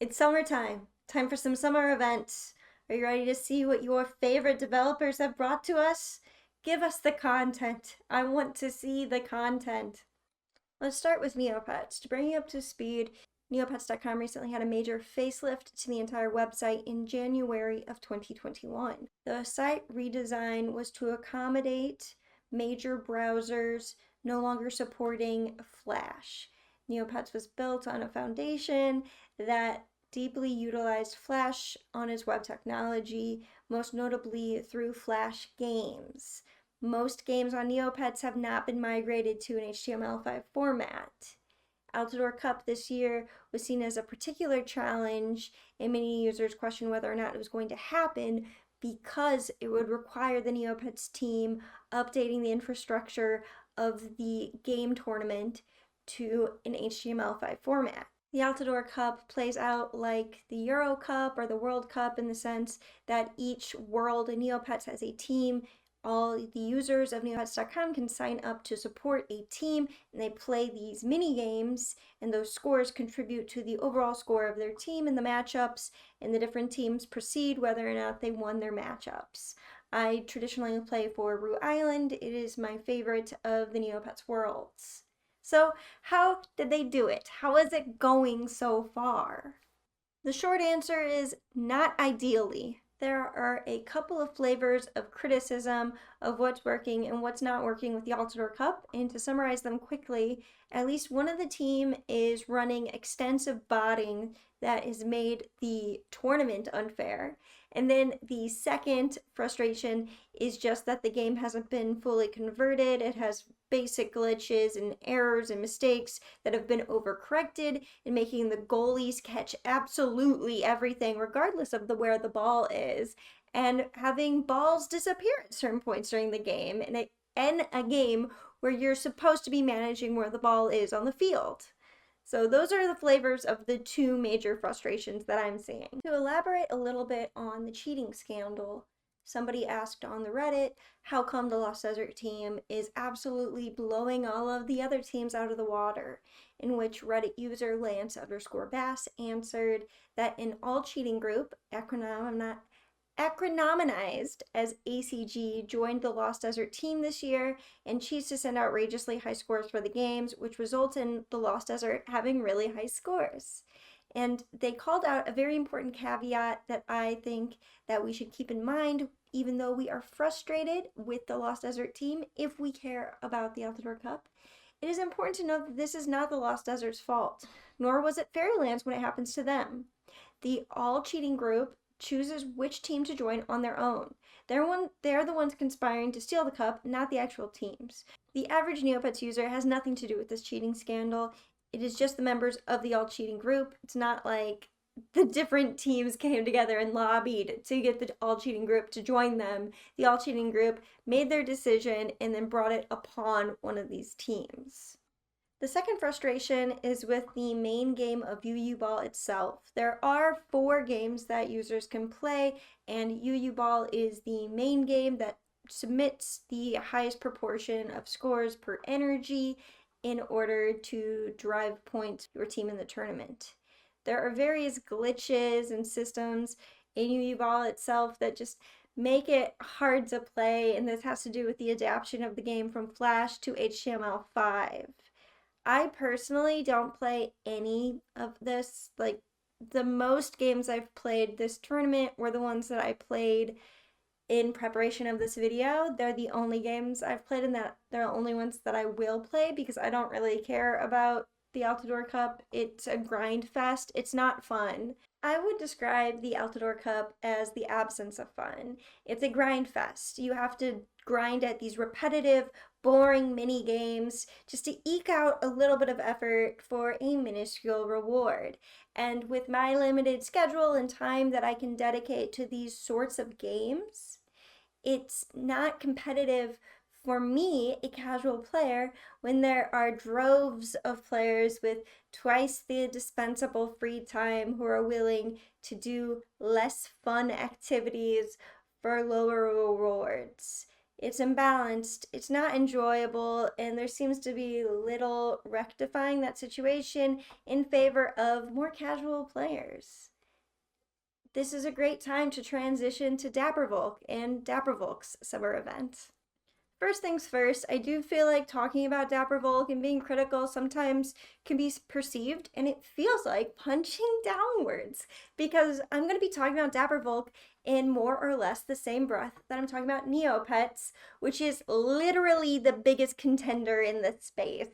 It's summertime. Time for some summer events. Are you ready to see what your favorite developers have brought to us? Give us the content. I want to see the content. Let's start with Neopets. To bring you up to speed, Neopets.com recently had a major facelift to the entire website in January of 2021. The site redesign was to accommodate major browsers no longer supporting Flash. Neopets was built on a foundation that deeply utilized Flash on its web technology, most notably through Flash games. Most games on Neopets have not been migrated to an HTML5 format. Altador Cup this year was seen as a particular challenge, and many users questioned whether or not it was going to happen because it would require the Neopets team updating the infrastructure of the game tournament to an HTML5 format. The Altador Cup plays out like the Euro Cup or the World Cup in the sense that each world in Neopets has a team. All the users of Neopets.com can sign up to support a team, and they play these mini games, and those scores contribute to the overall score of their team in the matchups, and the different teams proceed whether or not they won their matchups. I traditionally play for Rue Island. It is my favorite of the Neopets worlds. So how did they do it? How is it going so far? The short answer is not ideally. There are a couple of flavors of criticism of what's working and what's not working with the Altador Cup, and to summarize them quickly, at least one of the team is running extensive botting that has made the tournament unfair. And then the second frustration is just that the game hasn't been fully converted. It has basic glitches and errors and mistakes that have been overcorrected and making the goalies catch absolutely everything regardless of where the ball is, and having balls disappear at certain points during the game and a game where you're supposed to be managing where the ball is on the field. So those are the flavors of the two major frustrations that I'm seeing. To elaborate a little bit on the cheating scandal, somebody asked on the Reddit, how come the Lost Desert team is absolutely blowing all of the other teams out of the water? In which Reddit user Lance_Bass answered that an all cheating group, acronymized as ACG, joined the Lost Desert team this year and cheats to send outrageously high scores for the games, which results in the Lost Desert having really high scores. And they called out a very important caveat that I think that we should keep in mind, even though we are frustrated with the Lost Desert team, if we care about the Altador Cup. It is important to note that this is not the Lost Desert's fault, nor was it Fairyland's when it happens to them. The all cheating group chooses which team to join on their own. They're the ones conspiring to steal the cup, not the actual teams. The average Neopets user has nothing to do with this cheating scandal. It is just the members of the all cheating group. It's not like the different teams came together and lobbied to get the all cheating group to join them. The all cheating group made their decision and then brought it upon one of these teams. The second frustration is with the main game of UU Ball itself. There are 4 games that users can play, and UU Ball is the main game that submits the highest proportion of scores per energy in order to drive points for your team in the tournament. There are various glitches and systems in UU Ball itself that just make it hard to play, and this has to do with the adaptation of the game from Flash to HTML5. I personally don't play any of this. Like, the most games I've played this tournament were the ones that I played in preparation of this video. They're the only games I've played, and that they're the only ones that I will play because I don't really care about the Altador Cup. It's a grind fest. It's not fun. I would describe the Altador Cup as the absence of fun. It's a grind fest. You have to grind at these repetitive, boring mini games just to eke out a little bit of effort for a minuscule reward. And with my limited schedule and time that I can dedicate to these sorts of games, it's not competitive for me, a casual player, when there are droves of players with twice the dispensable free time who are willing to do less fun activities for lower rewards. It's imbalanced, it's not enjoyable, and there seems to be little rectifying that situation in favor of more casual players. This is a great time to transition to Dappervolk and Dappervolk's summer event. First things first, I do feel like talking about Dappervolk and being critical sometimes can be perceived, and it feels like punching downwards, because I'm going to be talking about Dappervolk in more or less the same breath that I'm talking about Neopets, which is literally the biggest contender in this space.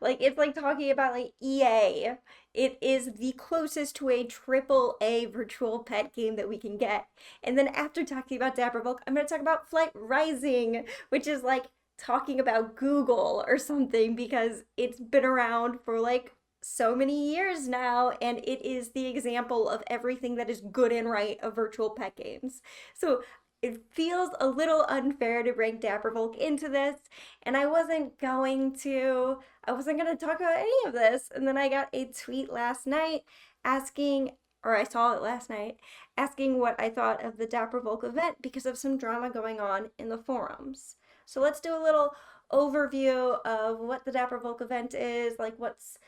Like, it's like talking about like EA. It is the closest to a triple A virtual pet game that we can get. And then after talking about Dappervolk, I'm going to talk about Flight Rising, which is like talking about Google or something, because it's been around for like so many years now, and it is the example of everything that is good and right of virtual pet games. So it feels a little unfair to bring Dappervolk into this, and I wasn't going to talk about any of this. And then I got a tweet last night asking, or I saw it last night, asking what I thought of the Dappervolk event because of some drama going on in the forums. So let's do a little overview of what the Dappervolk event is, like what's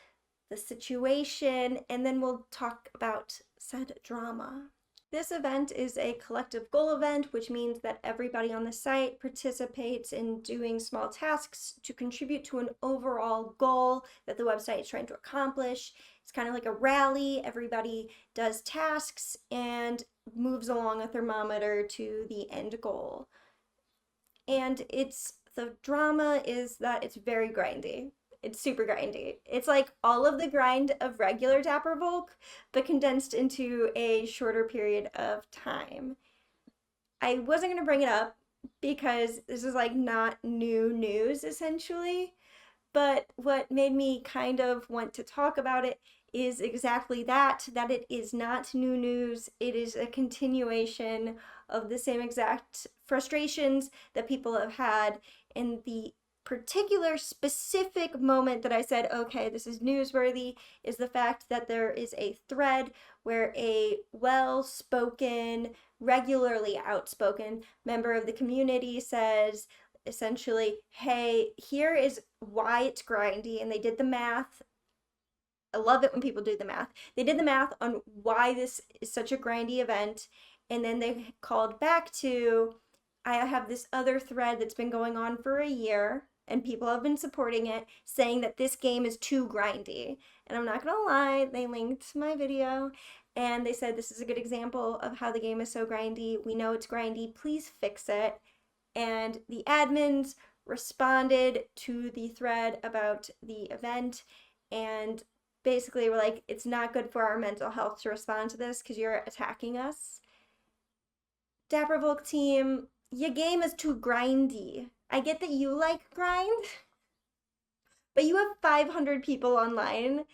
the situation, and then we'll talk about said drama. This event is a collective goal event, which means that everybody on the site participates in doing small tasks to contribute to an overall goal that the website is trying to accomplish. It's kind of like a rally. Everybody does tasks and moves along a thermometer to the end goal. And the drama is that it's very grindy. It's super grindy. It's like all of the grind of regular Dappervolk, but condensed into a shorter period of time. I wasn't going to bring it up because this is like not new news essentially, but what made me kind of want to talk about it is exactly that it is not new news. It is a continuation of the same exact frustrations that people have had in the particular specific moment that I said, okay, this is newsworthy, is the fact that there is a thread where a well-spoken, regularly outspoken member of the community says, essentially, hey, here is why it's grindy, and they did the math. I love it when people do the math. They did the math on why this is such a grindy event, and then they called back to, I have this other thread that's been going on for a year, and people have been supporting it, saying that this game is too grindy. And I'm not gonna lie, they linked my video, and they said this is a good example of how the game is so grindy. We know it's grindy, please fix it. And the admins responded to the thread about the event and basically were like, it's not good for our mental health to respond to this because you're attacking us. Dappervolk team, your game is too grindy. I get that you like grind, but you have 500 people online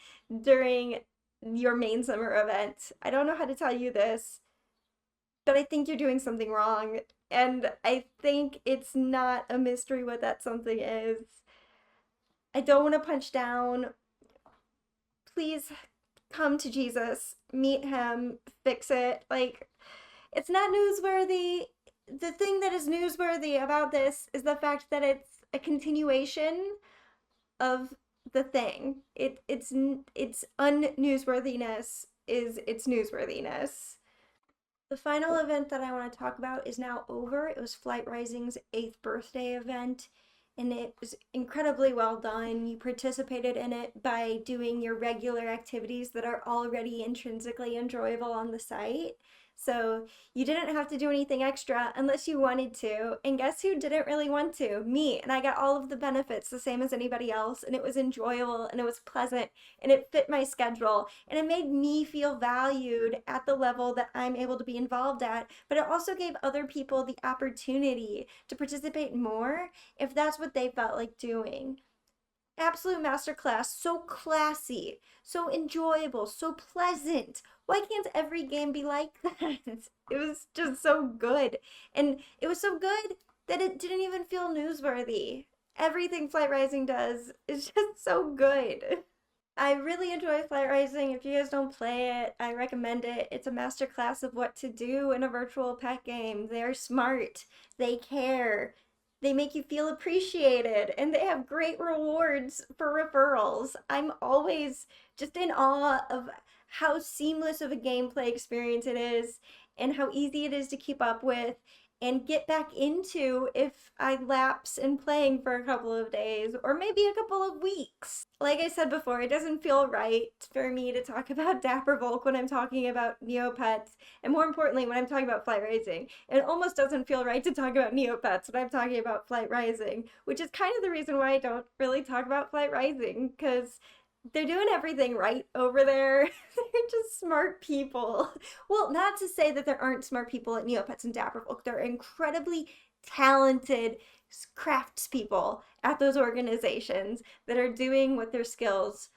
during your main summer event. I don't know how to tell you this, but I think you're doing something wrong. And I think it's not a mystery what that something is. I don't want to punch down. Please come to Jesus, meet him, fix it. Like, it's not newsworthy. The thing that is newsworthy about this is the fact that it's a continuation of the thing. It's unnewsworthiness is its newsworthiness. The final event that I want to talk about is now over. It was Flight Rising's 8th birthday event, and it was incredibly well done. You participated in it by doing your regular activities that are already intrinsically enjoyable on the site. So you didn't have to do anything extra unless you wanted to. And guess who didn't really want to? Me. And I got all of the benefits the same as anybody else. And it was enjoyable and it was pleasant and it fit my schedule. And it made me feel valued at the level that I'm able to be involved at. But it also gave other people the opportunity to participate more if that's what they felt like doing. Absolute masterclass, so classy, so enjoyable, so pleasant. Why can't every game be like that? It was just so good. And it was so good that it didn't even feel newsworthy. Everything Flight Rising does is just so good. I really enjoy Flight Rising. If you guys don't play it, I recommend it. It's a masterclass of what to do in a virtual pet game. They're smart. They care. They make you feel appreciated and they have great rewards for referrals. I'm always just in awe of how seamless of a gameplay experience it is and how easy it is to keep up with and get back into if I lapse in playing for a couple of days or maybe a couple of weeks. Like I said before, it doesn't feel right for me to talk about Dappervolk when I'm talking about Neopets, and more importantly, when I'm talking about Flight Rising. It almost doesn't feel right to talk about Neopets when I'm talking about Flight Rising, which is kind of the reason why I don't really talk about Flight Rising, because they're doing everything right over there. They're just smart people. Well, not to say that there aren't smart people at Neopets and Dappervolk. They're incredibly talented craftspeople at those organizations that are doing what their skills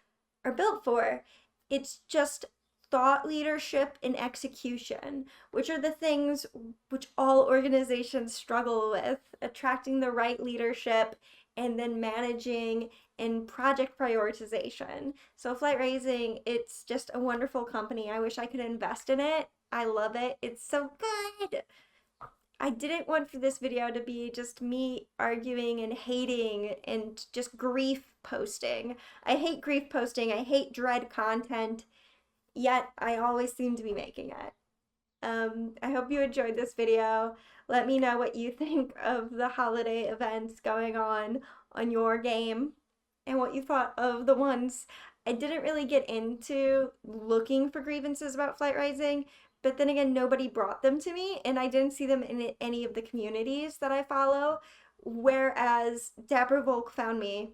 are built for. It's just thought leadership and execution, which are the things which all organizations struggle with, attracting the right leadership and then managing and project prioritization. So Flight Raising, it's just a wonderful company. I wish I could invest in it. I love it. It's so good. I didn't want for this video to be just me arguing and hating and just grief posting. I hate grief posting. I hate dread content, yet I always seem to be making it. I hope you enjoyed this video. Let me know what you think of the holiday events going on your game and what you thought of the ones. I didn't really get into looking for grievances about Flight Rising, but then again, nobody brought them to me, and I didn't see them in any of the communities that I follow, whereas Dappervolk found me,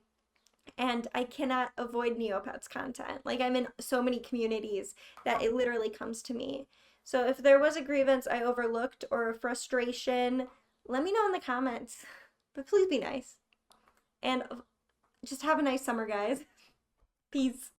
and I cannot avoid Neopets content. Like, I'm in so many communities that it literally comes to me. So if there was a grievance I overlooked or a frustration, let me know in the comments. But please be nice. And just have a nice summer, guys. Peace.